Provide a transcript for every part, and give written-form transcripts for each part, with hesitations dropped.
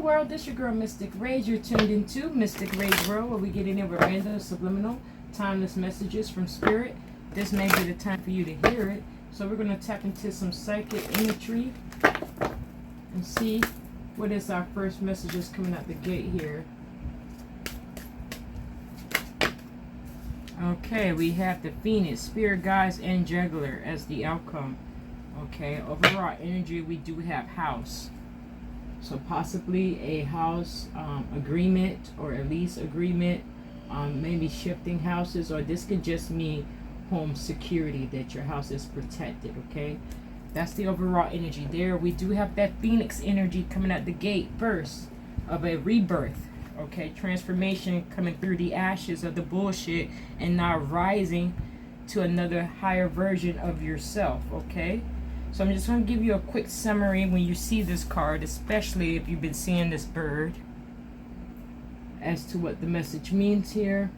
world, this your girl Mystic Rage. You're tuned into Mystic Rage World, where we get in there with random, subliminal, timeless messages from spirit. This may be the time for you to hear it. So we're going to tap into some psychic imagery and see what is our first messages coming out the gate here. Okay, we have the Phoenix, Spirit Guides, and Juggler as the outcome. Okay, overall energy, we do have House. So possibly a house agreement or a lease agreement, maybe shifting houses, or this could just mean home security, that your house is protected, okay? That's the overall energy there. We do have that Phoenix energy coming out the gate first of a rebirth, okay? Transformation coming through the ashes of the bullshit and now rising to another higher version of yourself, okay? So I'm just going to give you a quick summary when you see this card, especially if you've been seeing this bird, as to what the message means here.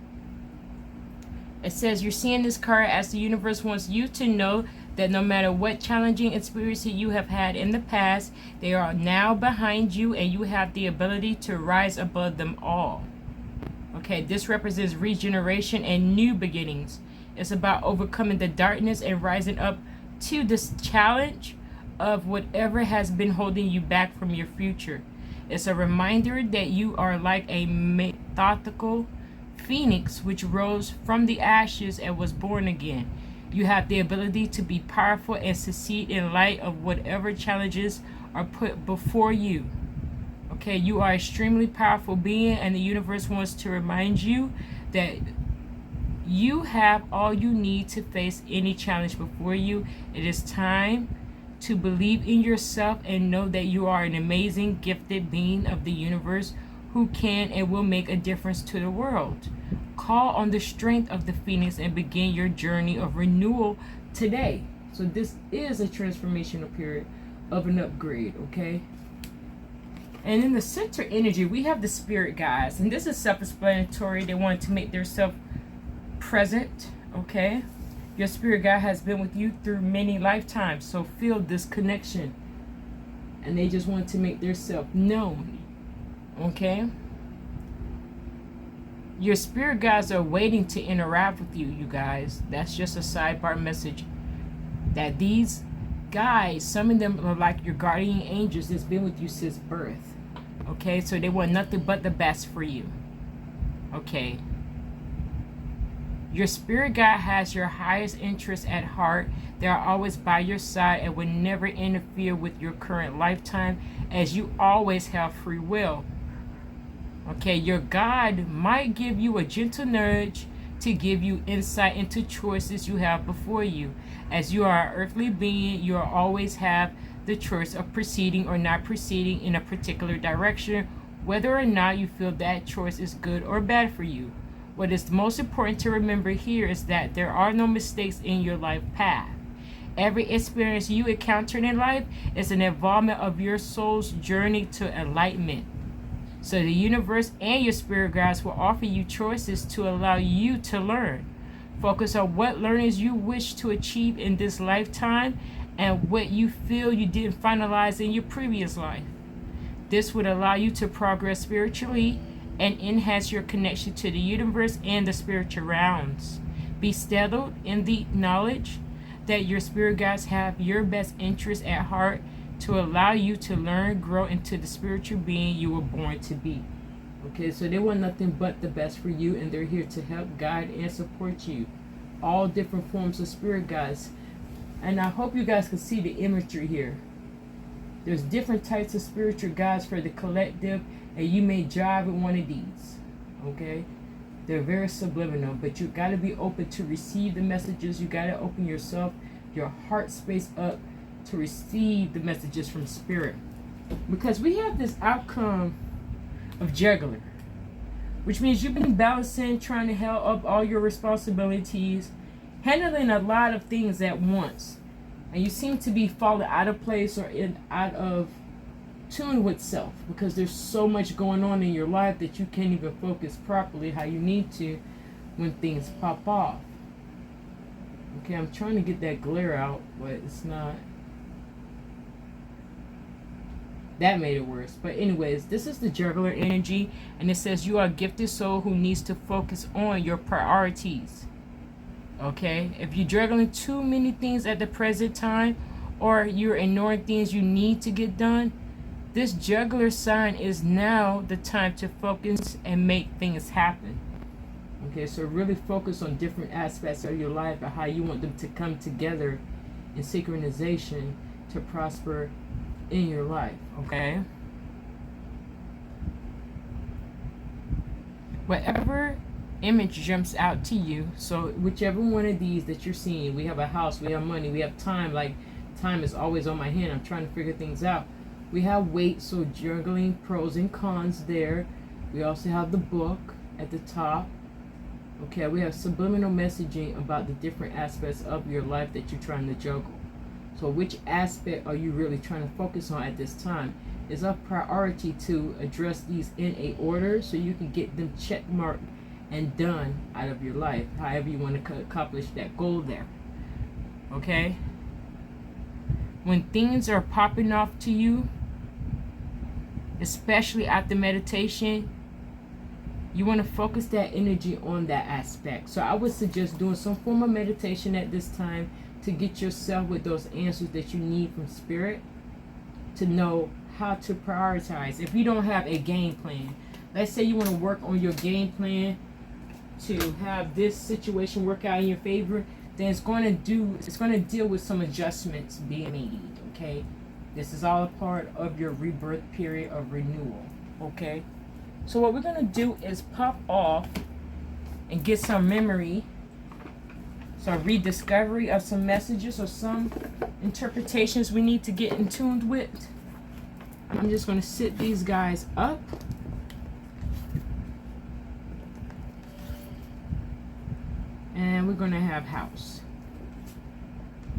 It says you're seeing this card as the universe wants you to know that no matter what challenging experiences you have had in the past, they are now behind you and you have the ability to rise above them all. Okay, this represents regeneration and new beginnings. It's about overcoming the darkness and rising up to this challenge of whatever has been holding you back from your future. It's a reminder that you are like a methodical phoenix which rose from the ashes and was born again. You have the ability to be powerful and succeed in light of whatever challenges are put before you. Okay, you are an extremely powerful being, and the universe wants to remind you that you have all you need to face any challenge before you. It is time to believe in yourself and know that you are an amazing, gifted being of the universe who can and will make a difference to the world. Call on the strength of the Phoenix and begin your journey of renewal today. So this is a transformational period of an upgrade, okay? And in the center energy, we have the Spirit Guides, and this is self-explanatory. They want to make themselves present, okay? Your spirit guide has been with you through many lifetimes, so feel this connection, and they just want to make themselves known, okay? Your spirit guides are waiting to interact with you, you guys. That's just a sidebar message that these guys, some of them are like your guardian angels that's been with you since birth, okay? So they want nothing but the best for you, okay? Your spirit guide has your highest interests at heart. They are always by your side and will never interfere with your current lifetime, as you always have free will. Okay, your guide might give you a gentle nudge to give you insight into choices you have before you. As you are an earthly being, you will always have the choice of proceeding or not proceeding in a particular direction, whether or not you feel that choice is good or bad for you. What is most important to remember here is that there are no mistakes in your life path. Every experience you encounter in life is an involvement of your soul's journey to enlightenment. So the universe and your spirit guides will offer you choices to allow you to learn. Focus on what learnings you wish to achieve in this lifetime and what you feel you didn't finalize in your previous life. This would allow you to progress spiritually and enhance your connection to the universe and the spiritual realms. Be settled in the knowledge that your spirit guides have your best interest at heart to allow you to learn, grow into the spiritual being you were born to be. Okay, so they want nothing but the best for you, and they're here to help, guide, and support you. All different forms of spirit guides. And I hope you guys can see the imagery here. There's different types of spiritual guides for the collective, and you may jive with one of these, okay? They're very subliminal, but you got to be open to receive the messages. You got to open yourself, your heart space up to receive the messages from spirit. Because we have this outcome of Juggler, which means you've been balancing, trying to help up all your responsibilities, handling a lot of things at once. And you seem to be falling out of place or out of tune with self, because there's so much going on in your life that you can't even focus properly how you need to when things pop off. Okay, I'm trying to get that glare out, but it's not. That made it worse. But anyways, this is the juggler energy, and it says you are a gifted soul who needs to focus on your priorities. Okay? If you're juggling too many things at the present time, or you're ignoring things you need to get done, this juggler sign is now the time to focus and make things happen. Okay, so really focus on different aspects of your life and how you want them to come together in synchronization to prosper in your life. Okay? Whatever image jumps out to you, so whichever one of these that you're seeing, we have a house, we have money, we have time, like time is always on my hand, I'm trying to figure things out. We have weight, so juggling pros and cons there. We also have the book at the top. Okay, we have subliminal messaging about the different aspects of your life that you're trying to juggle. So which aspect are you really trying to focus on at this time? It's a priority to address these in a order so you can get them check marked and done out of your life, however you want to accomplish that goal there. Okay? When things are popping off to you, especially after meditation, you want to focus that energy on that aspect. So I would suggest doing some form of meditation at this time to get yourself with those answers that you need from spirit to know how to prioritize. If you don't have a game plan, let's say you want to work on your game plan to have this situation work out in your favor, then it's going to deal with some adjustments being made. Okay, this is all a part of your rebirth period of renewal. Okay, so what we're going to do is pop off and get some memory, some rediscovery of some messages or some interpretations we need to get in tune with. I'm just going to sit these guys up. And we're going to have house.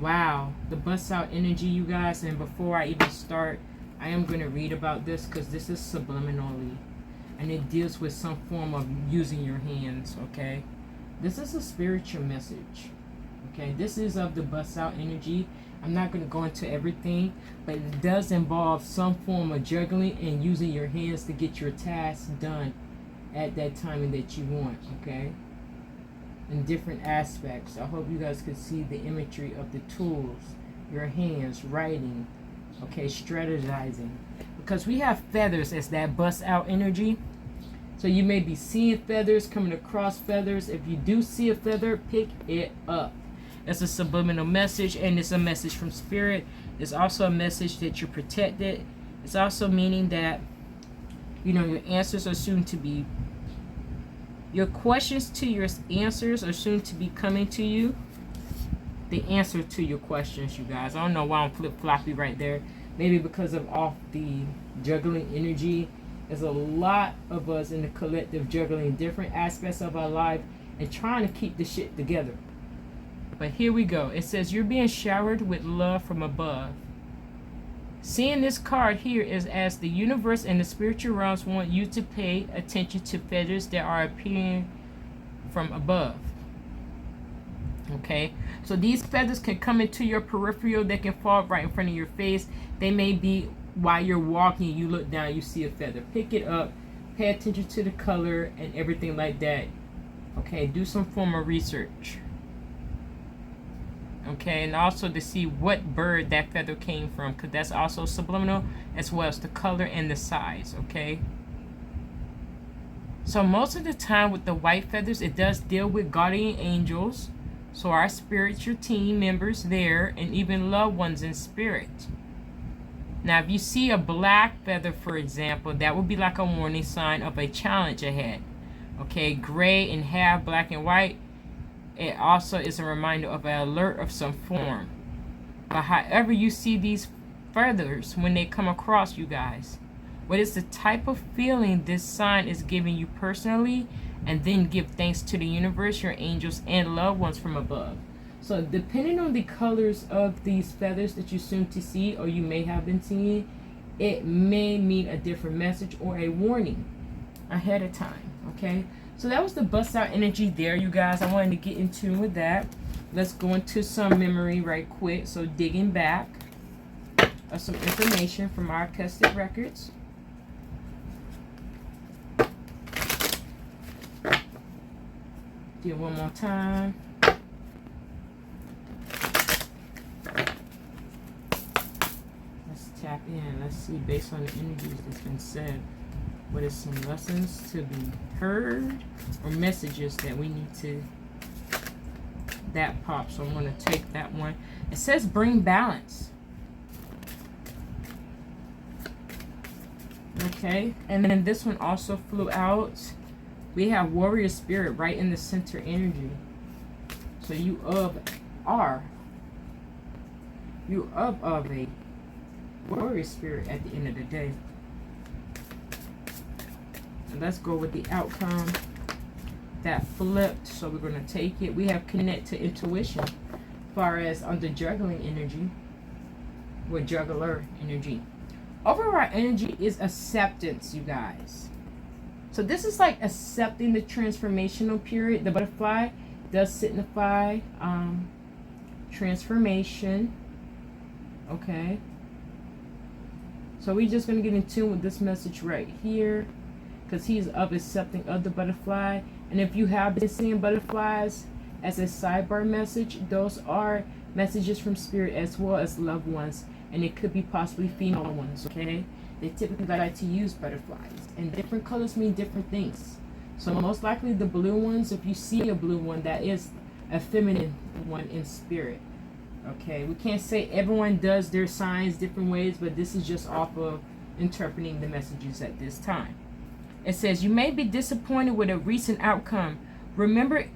Wow, the bust out energy, you guys. And before I even start, I am going to read about this because this is subliminally. And it deals with some form of using your hands, okay? This is a spiritual message, okay? This is of the bust out energy. I'm not going to go into everything, but it does involve some form of juggling and using your hands to get your tasks done at that timing that you want, okay? In different aspects. I hope you guys could see the imagery of the tools, your hands, writing, okay, strategizing. Because we have feathers as that bust out energy. So you may be seeing feathers, coming across feathers. If you do see a feather, pick it up. It's a subliminal message, and it's a message from spirit. It's also a message that you're protected. It's also meaning that, you know, your answers are soon to be, your questions to your answers are soon to be coming to you. The answer to your questions, you guys. I don't know why I'm flip-floppy right there. Maybe because of off the juggling energy. There's a lot of us in the collective juggling different aspects of our life and trying to keep the shit together. But here we go. It says you're being showered with love from above. Seeing this card here is as the universe and the spiritual realms want you to pay attention to feathers that are appearing from above. Okay, so these feathers can come into your peripheral. They can fall right in front of your face. They may be while you're walking, you look down, you see a feather. Pick it up, pay attention to the color and everything like that. Okay, do some form of research. Okay, and also to see what bird that feather came from, because that's also subliminal, as well as the color and the size. Okay, so most of the time with the white feathers, it does deal with guardian angels, so our spiritual team members there, and even loved ones in spirit. Now if you see a black feather, for example, that would be like a warning sign of a challenge ahead. Okay, gray and half black and white, it also is a reminder of an alert of some form. But however you see these feathers when they come across, you guys, what is the type of feeling this sign is giving you personally, and then give thanks to the universe, your angels, and loved ones from above. So depending on the colors of these feathers that you soon to see, or you may have been seeing, it may mean a different message or a warning ahead of time. Okay, so that was the bust out energy there, you guys. I wanted to get in tune with that. Let's go into some memory right quick. So digging back. of some information from our custody records. Do it one more time. Let's tap in. Let's see, based on the energies that's been said, what is some lessons to be heard or messages that we need to, that pop. So I'm going to take that one. It says bring balance. Okay, and then this one also flew out. We have warrior spirit right in the center energy. So you of a warrior spirit at the end of the day. And let's go with the outcome that flipped. So we're going to take it. We have connect to intuition as far as under juggling energy with juggler energy. Overall energy is acceptance, you guys. So this is like accepting the transformational period. The butterfly does signify transformation. Okay. So we're just going to get in tune with this message right here, because he's of accepting of the butterfly. And if you have been seeing butterflies as a sidebar message, those are messages from spirit as well as loved ones. And it could be possibly female ones, okay? They typically like to use butterflies. And different colors mean different things. So most likely the blue ones, if you see a blue one, that is a feminine one in spirit. Okay, we can't say everyone does their signs different ways, but this is just off of interpreting the messages at this time. It says, you may be disappointed with a recent outcome. Remember,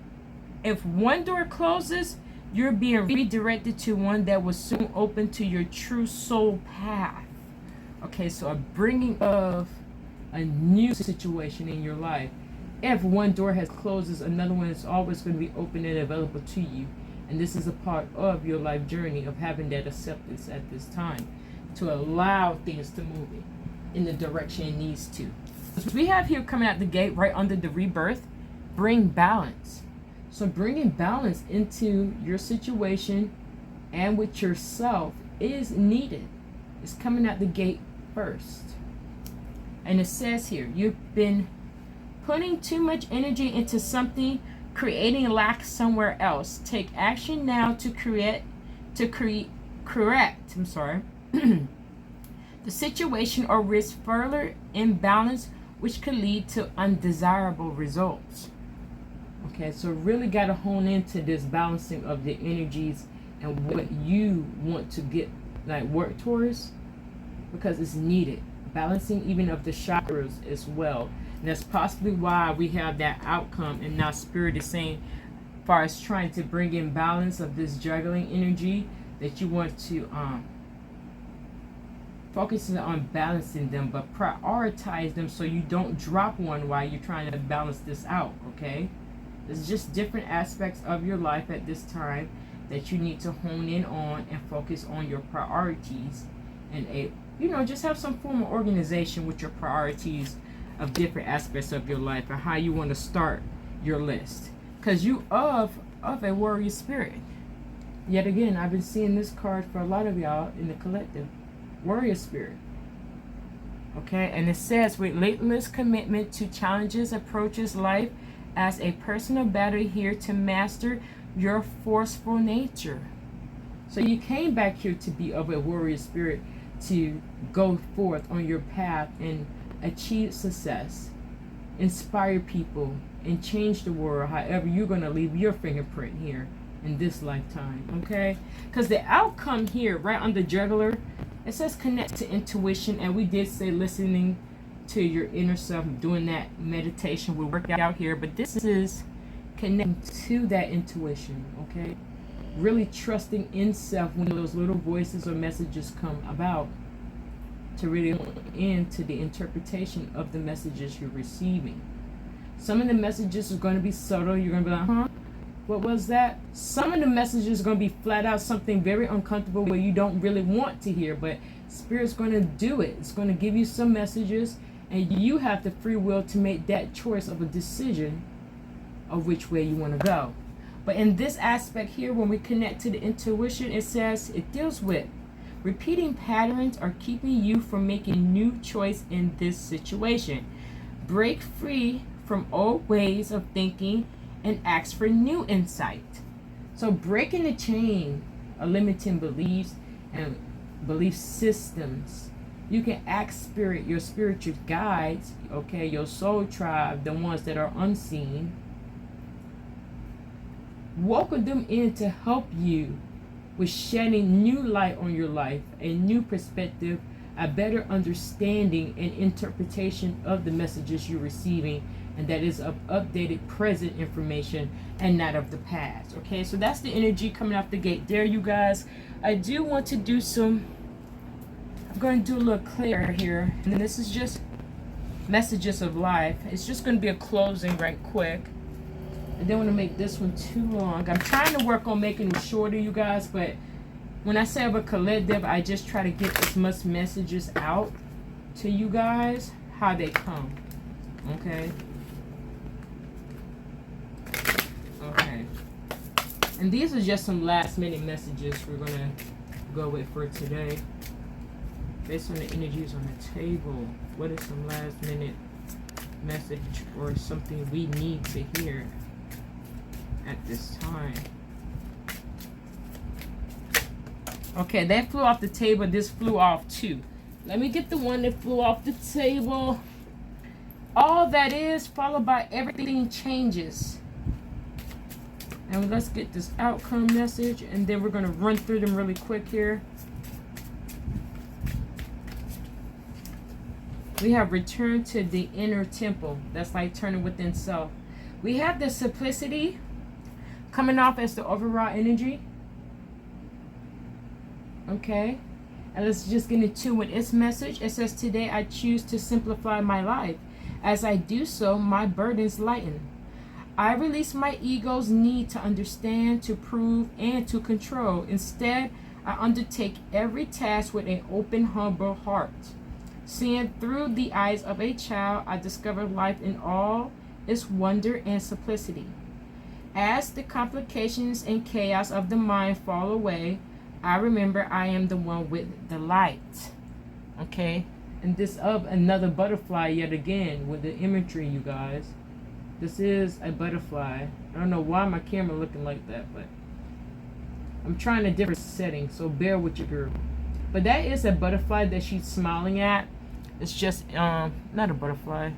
if one door closes, you're being redirected to one that will soon open to your true soul path. Okay, so a bringing of a new situation in your life. If one door has closes, another one is always going to be open and available to you. And this is a part of your life journey of having that acceptance at this time to allow things to move in the direction it needs to. So we have here coming out the gate right under the rebirth, bring balance. So bringing balance into your situation and with yourself is needed. It's coming out the gate first. And it says here, you've been putting too much energy into something, creating lack somewhere else. Take action now to correct the situation or risk further imbalance, which could lead to undesirable results. Okay, so really got to hone into this balancing of the energies and what you want to get, like, work towards, because it's needed. Balancing even of the chakras as well. And that's possibly why we have that outcome. And now Spirit is saying, as far as trying to bring in balance of this juggling energy, that you want to focus on balancing them, but prioritize them so you don't drop one while you're trying to balance this out, okay? There's just different aspects of your life at this time that you need to hone in on and focus on your priorities, and just have some form of organization with your priorities of different aspects of your life and how you want to start your list, because you of a warrior spirit. Yet again, I've been seeing this card for a lot of y'all in the collective, warrior spirit. Okay, and it says relentless commitment to challenges approaches life as a personal battle here to master your forceful nature. So you came back here to be of a warrior spirit, to go forth on your path and achieve success, inspire people, and change the world. However, you're going to leave your fingerprint here in this lifetime, okay? Because the outcome here, right under juggler, it says connect to intuition, and we did say listening to your inner self, doing that meditation will work out here, but this is connecting to that intuition, okay? Really trusting in self when those little voices or messages come about, to really go into the interpretation of the messages you're receiving. Some of the messages are going to be subtle. You're going to be like, huh? What was that? Some of the messages are going to be flat out something very uncomfortable where you don't really want to hear, but Spirit's going to do it. It's going to give you some messages, and you have the free will to make that choice of a decision of which way you want to go. But in this aspect here, when we connect to the intuition, it says it deals with Repeating patterns are keeping you from making new choice in this situation. Break free from old ways of thinking and ask for new insight. So breaking the chain of limiting beliefs and belief systems. You can ask spirit, your spiritual guides, okay, your soul tribe, the ones that are unseen. Welcome them in to help you with shedding new light on your life, a new perspective, a better understanding and interpretation of the messages you're receiving, and that is of updated present information and not of the past. Okay, so that's the energy coming off the gate there, you guys. I do want to do some, I'm going to do a little clear here, and this is just messages of life. It's just going to be a closing right quick. I don't want to make this one too long. I'm trying to work on making it shorter, you guys, but when I say about collective, I just try to get as much messages out to you guys how they come. Okay. Okay. And these are just some last minute messages we're going to go with for today. Based on the energies on the table, what is some last minute message or something we need to hear at this time? Okay, that flew off the table. This flew off too. Let me get the one that flew off the table. All that is followed by everything changes. And let's get this outcome message, and then we're going to run through them really quick here. We have returned to the inner temple. That's like turning within self. We have the simplicity coming off as the overall energy. Okay. And let's just get into with its message. It says, today I choose to simplify my life. As I do so, my burdens lighten. I release my ego's need to understand, to prove, and to control. Instead, I undertake every task with an open, humble heart. Seeing through the eyes of a child, I discover life in all its wonder and simplicity. As the complications and chaos of the mind fall away, I remember I am the one with the light. Okay? And this of another butterfly yet again with the imagery, you guys. This is a butterfly. I don't know why my camera looking like that, but I'm trying a different setting, so bear with your girl. But that is a butterfly that she's smiling at. It's just not a butterfly.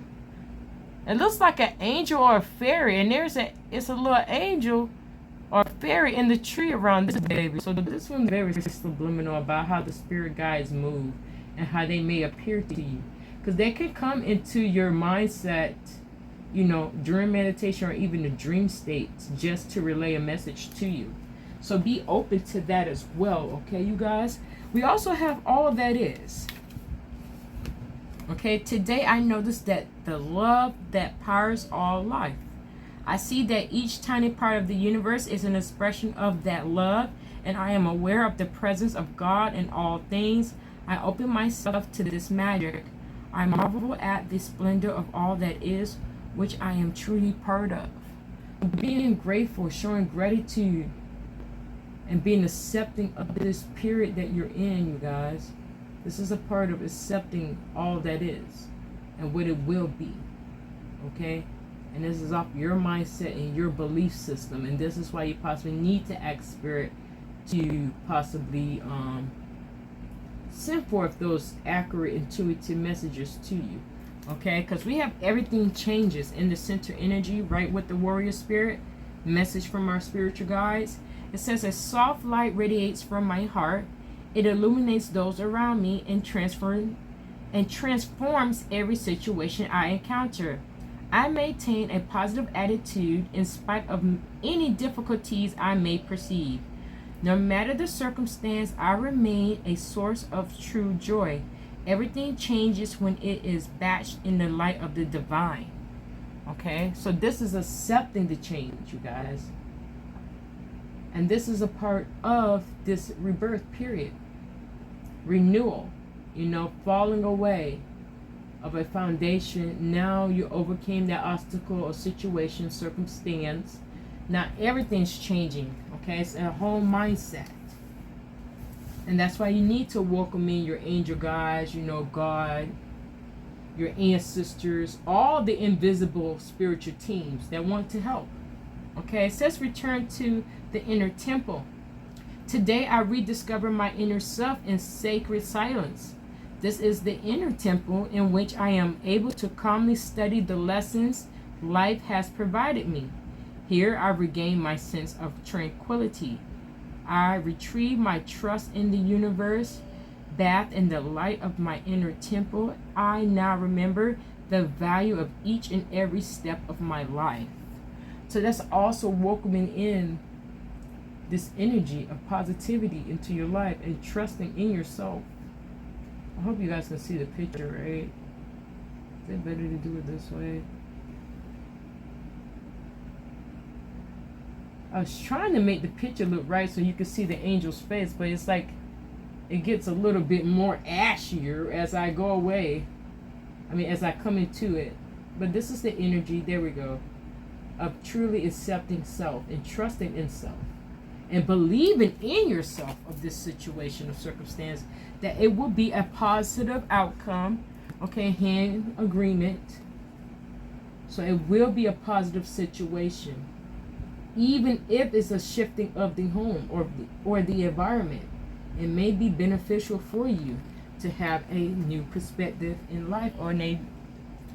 It looks like an angel or a fairy, and it's a little angel or fairy in the tree around this baby. So this one's very subliminal about how the spirit guides move and how they may appear to you, because they can come into your mindset, you know, during meditation or even the dream states, just to relay a message to you. So be open to that as well, okay, you guys? We also have all that is. Okay, today I noticed that the love that powers all life. I see that each tiny part of the universe is an expression of that love, and I am aware of the presence of God in all things. I open myself to this magic. I marvel at the splendor of all that is, which I am truly part of. Being grateful, showing gratitude, and being accepting of this period that you're in, you guys. This is a part of accepting all that is and what it will be. Okay? And this is off your mindset and your belief system. And this is why you possibly need to ask Spirit to possibly send forth those accurate, intuitive messages to you. Okay? Because we have everything changes in the center energy, right, with the warrior spirit. Message from our spiritual guides. It says, a soft light radiates from my heart. It illuminates those around me and transforms every situation I encounter. I maintain a positive attitude in spite of any difficulties I may perceive. No matter the circumstance, I remain a source of true joy. Everything changes when it is batched in the light of the divine. Okay, so this is accepting the change, you guys. And this is a part of this rebirth period. Renewal, you know, falling away of a foundation. Now you overcame that obstacle or situation, circumstance. Now everything's changing, okay? It's a whole mindset. And that's why you need to welcome in your angel guides, you know, God, your ancestors, all the invisible spiritual teams that want to help. Okay, it says return to the inner temple. Today I rediscover my inner self in sacred silence. This is the inner temple in which I am able to calmly study the lessons life has provided me. Here I regain my sense of tranquility. I retrieve my trust in the universe. Bathed in the light of my inner temple, I now remember the value of each and every step of my life. So that's also welcoming in this energy of positivity into your life and trusting in yourself. I hope you guys can see the picture, right? Is it better to do it this way? I was trying to make the picture look right so you can see the angel's face, but it's like it gets a little bit more ashier as I go away. As I come into it. But this is the energy, there we go, of truly accepting self and trusting in self and believing in yourself of this situation or circumstance, that it will be a positive outcome. Okay, hand agreement. So it will be a positive situation, even if it's a shifting of the home or the environment. It may be beneficial for you to have a new perspective in life or in a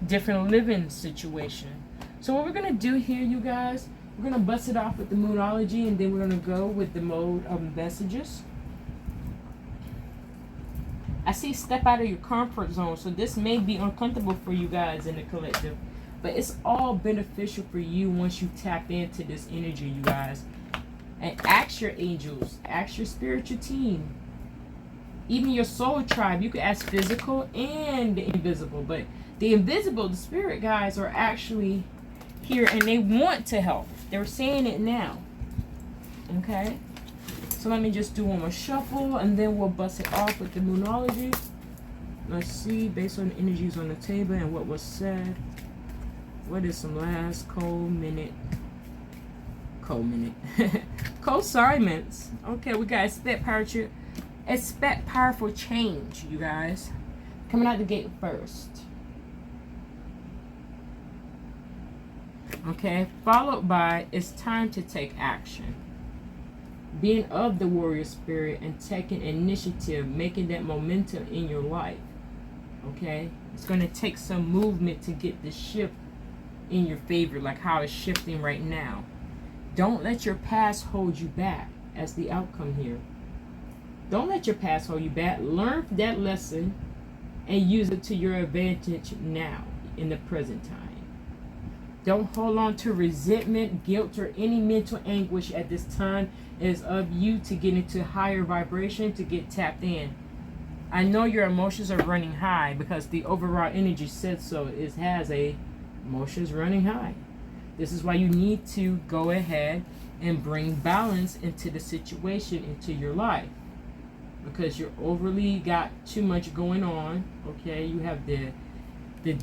different living situation. So what we're going to do here, you guys, we're going to bust it off with the moonology, and then we're going to go with the mode of messages. I see step out of your comfort zone, so this may be uncomfortable for you guys in the collective, but it's all beneficial for you once you tap into this energy, you guys. And ask your angels, ask your spiritual team, even your soul tribe. You can ask physical and the invisible, but the invisible, the spirit guys, are actually here and they want to help. They're saying it now. Okay? So let me just do one more shuffle and then we'll bust it off with the moonology. Let's see, based on the energies on the table and what was said, what is some last co-assignments? Okay, we got expect powerful change, you guys. Coming out the gate first. Okay, followed by it's time to take action. Being of the warrior spirit and taking initiative, making that momentum in your life. Okay, it's going to take some movement to get the shift in your favor, like how it's shifting right now. Don't let your past hold you back as the outcome here. Don't let your past hold you back. Learn that lesson and use it to your advantage now in the present time. Don't hold on to resentment, guilt, or any mental anguish at this time. It is of you to get into higher vibration, to get tapped in. I know your emotions are running high because the overall energy said so. It has emotions running high. This is why you need to go ahead and bring balance into the situation, into your life. Because you're overly got too much going on. Okay, you have the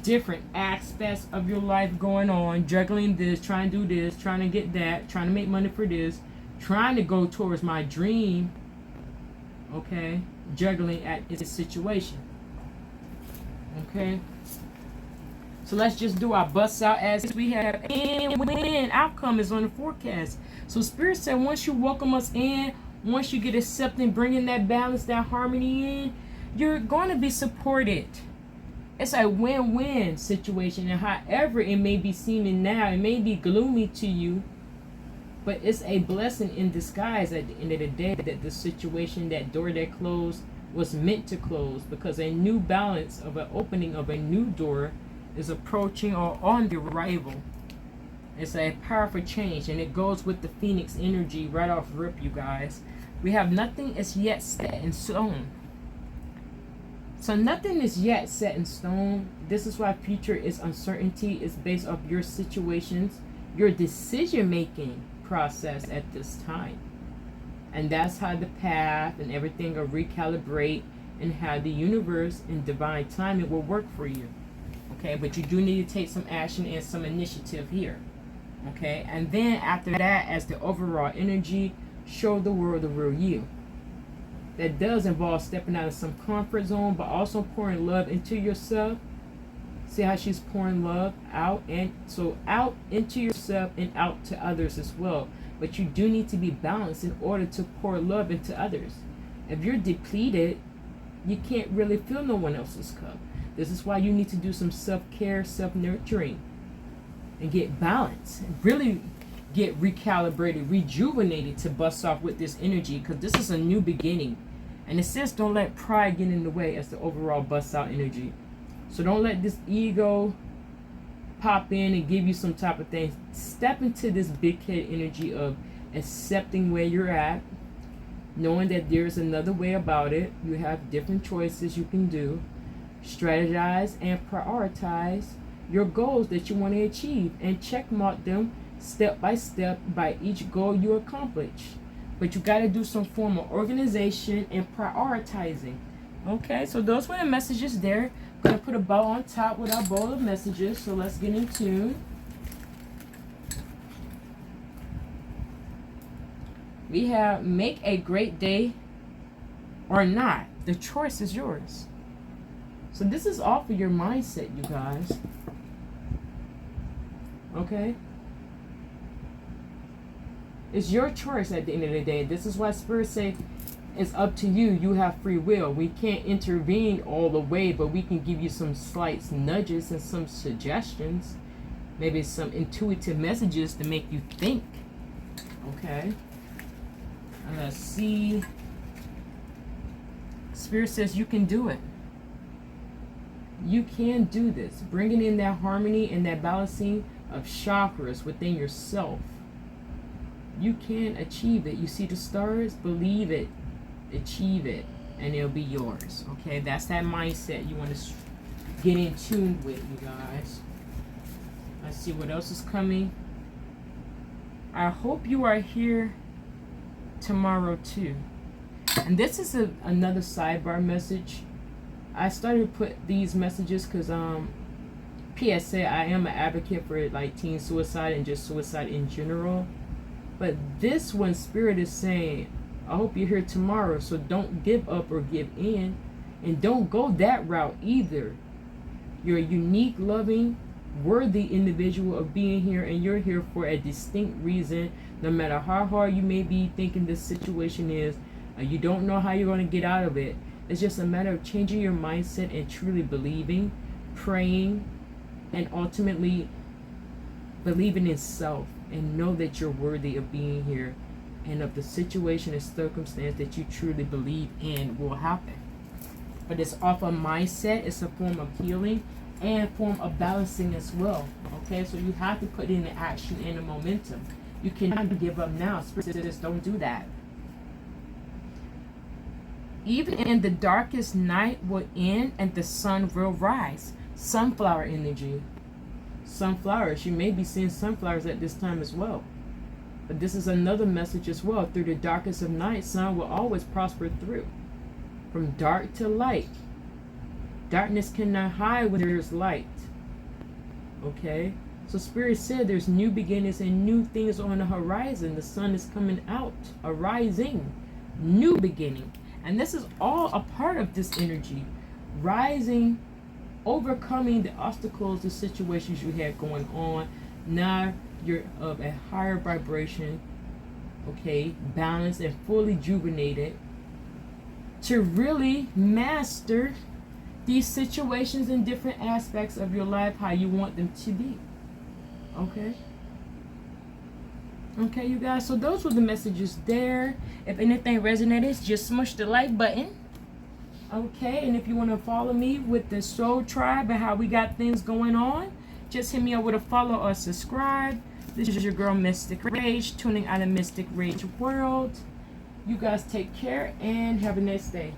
different aspects of your life going on, juggling this, trying to do this, trying to get that, trying to make money for this, trying to go towards my dream. Okay, juggling at this situation. Okay, so let's just do our busts out as we have, and when outcome is on the forecast. So Spirit said once you welcome us in, once you get accepting, bringing that balance, that harmony in, you're going to be supported. It's a win-win situation, and however it may be seeming now, it may be gloomy to you, but it's a blessing in disguise at the end of the day that the situation, that door that closed, was meant to close, because a new balance of an opening of a new door is approaching or on the arrival. It's a powerful change, and it goes with the Phoenix energy right off rip, you guys. We have nothing is yet set in stone. So nothing is yet set in stone. This is why future is uncertainty. It's based off your situations, your decision-making process at this time. And that's how the path and everything will recalibrate, and how the universe and divine timing will work for you. Okay, but you do need to take some action and some initiative here. Okay, and then after that, as the overall energy, show the world the real you. that does involve stepping out of some comfort zone, but also pouring love into yourself. See how she's pouring love out, and so out into yourself and out to others as well. But you do need to be balanced in order to pour love into others. If you're depleted, you can't really fill no one else's cup. This is why you need to do some self-care, self-nurturing, and get balanced, and really get recalibrated, rejuvenated to bust off with this energy, because this is a new beginning. And it says don't let pride get in the way as the overall bust out energy. So don't let this ego pop in and give you some type of thing. Step into this big head energy of accepting where you're at, knowing that there's another way about it. You have different choices you can do. Strategize and prioritize your goals that you want to achieve, and check mark them step by step by each goal you accomplish. But you got to do some form of organization and prioritizing. Okay, so those were the messages there. I'm going to put a bow on top with our bowl of messages. So let's get in tune. We have make a great day or not. The choice is yours. So this is all for your mindset, you guys. Okay? It's your choice at the end of the day. This is why Spirit say it's up to you. You have free will. We can't intervene all the way, but we can give you some slight nudges and some suggestions. Maybe some intuitive messages to make you think. Okay? And let's see. Spirit says you can do it. You can do this. Bringing in that harmony and that balancing of chakras within yourself. You can achieve it. You see the stars? Believe it. Achieve it. And it'll be yours. Okay? That's that mindset you want to get in tune with, you guys. Let's see what else is coming. I hope you are here tomorrow too. And this is another sidebar message. I started to put these messages because PSA, I am an advocate for like teen suicide and just suicide in general. But this one, Spirit is saying, I hope you're here tomorrow, so don't give up or give in. And don't go that route either. You're a unique, loving, worthy individual of being here, and you're here for a distinct reason. No matter how hard you may be thinking this situation is, you don't know how you're going to get out of it. It's just a matter of changing your mindset and truly believing, praying, and ultimately believing in self, and know that you're worthy of being here and of the situation and circumstance that you truly believe in will happen. But it's off a mindset. It's a form of healing and form of balancing as well. Okay, so you have to put in the action and the momentum. You cannot give up now. Spirit says don't do that. Even in the darkest night will end and the sun will rise. Sunflower energy. Sunflowers. You may be seeing sunflowers at this time as well. But this is another message as well. Through the darkest of night, sun will always prosper through. From dark to light. Darkness cannot hide when there is light. Okay? So Spirit said there's new beginnings and new things on the horizon. The sun is coming out. Arising. New beginning. And this is all a part of this energy. Rising, overcoming the obstacles, the situations you had going on. Now you're of a higher vibration, okay, balanced and fully rejuvenated to really master these situations and different aspects of your life how you want them to be. Okay? Okay, you guys, so those were the messages there. If anything resonated, just smush the like button. Okay, and if you want to follow me with the Soul Tribe and how we got things going on, just hit me up with a follow or subscribe. This is your girl, Mystic Rage, tuning out of Mystic Rage World. You guys take care and have a nice day.